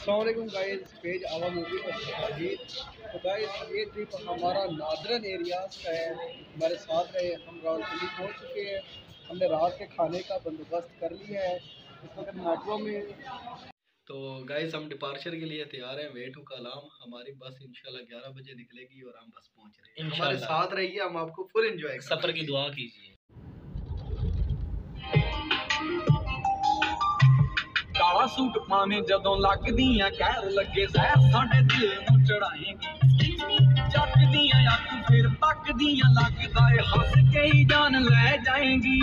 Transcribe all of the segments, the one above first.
अस्सलाम वालेकुम guys, page आवा मूवी पर हाजिर। तो गाइस ये ट्रिप हमारा नादरन एरियाज का है। हमारे साथ रहे, हम रावलपिंडी पहुंच चुके हैं। हमने रात के खाने का बंदोबस्त कर लिया है। इस वक्त मेट्रो में तो गाइस हम डिपार्चर के लिए तैयार हैं। वे टू कलाम हमारी बस इंशाल्लाह 11 बजे निकलेगी और हम बस पहुंच रहे हैं। हमारे साथ रहिए, हम आपको फुल एंजॉय सफर की दुआ कीजिए। ਕਾਲਾ ਸੂਟ ਪਾਵੇਂ ਜਦੋਂ ਲੱਗਦੀਆਂ ਕਹਿਰ ਲੱਗੇ ਜ਼ਹਿਰ ਸਾਡੇ ਦਿਲ ਨੂੰ ਚੜਾਏਂਗੀ ਚੱਕਦੀਆਂ ਅੱਖ ਫਿਰ ਤੱਕਦੀਆਂ ਲੱਗਦਾ ਏ ਹੱਸ ਕੇ ਹੀ ਜਾਨ ਲੈ ਜਾਏਂਗੀ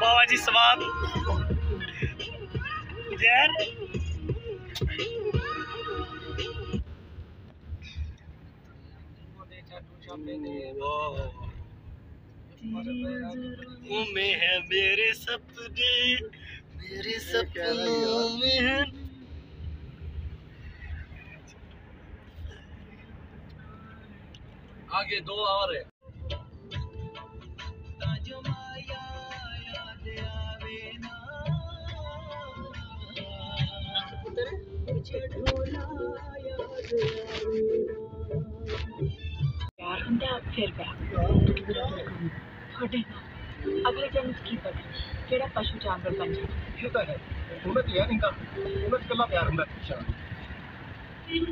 बाबा जी स्वाद जैर में है मेरे सपनों में है। आगे दो और है। अगले जन्म की पता केड़ा पशु जानवर बन जाए ये तो है। उम्र तो है नहीं का, उम्र कल्ला प्यार हुंदा।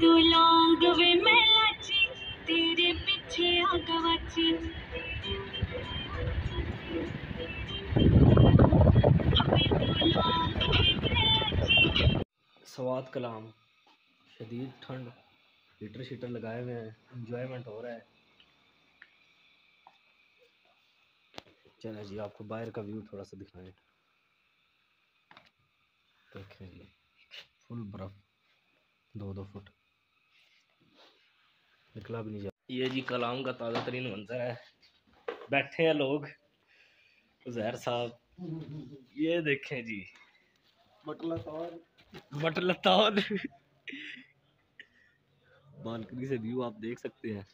तू लौंग वे मैं लाची तेरे पीछे आ गवाची स्वाद कलाम शदीद ठंड, हीटर शीटर लगाए हुए हैं, एंजॉयमेंट हो रहा है। चलो जी आपको बाहर का व्यू थोड़ा सा दिखाएं। देखें जी फुल बर्फ 2-2 फुट, निकला भी नहीं जा। ये जी कलाम का ताज़ा तरीन मंजर है। बैठे हैं लोग, उज़ैर साहब, ये देखें जी बटलतान बालकनी से व्यू आप देख सकते हैं।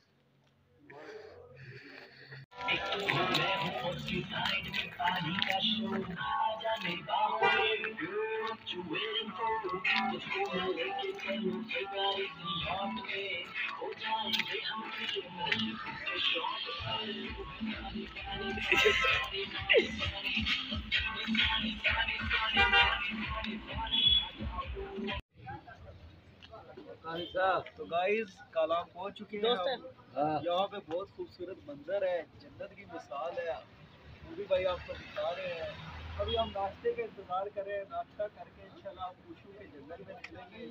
तो गाइस कलाम पहुंच चुके हैं। यहाँ पे बहुत खूबसूरत मंजर है, जन्नत की मिसाल है। वो भी भाई आपको दिखा रहे हैं। अभी हम नाश्ते का इंतजार कर रहे हैं। नाश्ता करके इंशाल्लाह हम खुशबू के जंगल में निकलेंगे,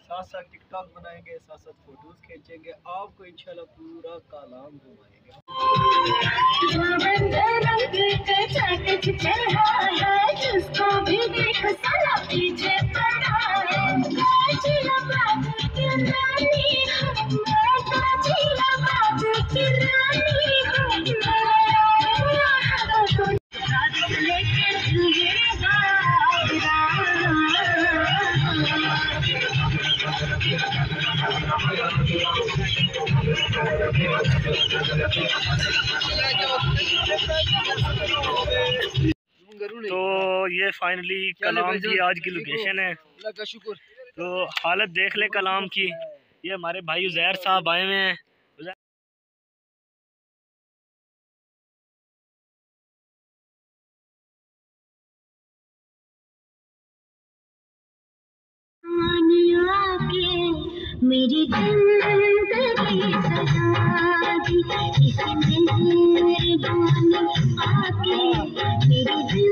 साथ साथ टिकटॉक बनाएंगे, साथ साथ फोटोज खींचेंगे। आपको इंशाल्लाह पूरा कलाम घुमाएंगे। तो ये फाइनली कलाम की आज की लोकेशन है। तो हालत देख ले कलाम की। ये हमारे भाई उज़ैर साहब आए हुए हैं। मेरी जिंदगी सजा दी इसने मेरे बानी आके मेरी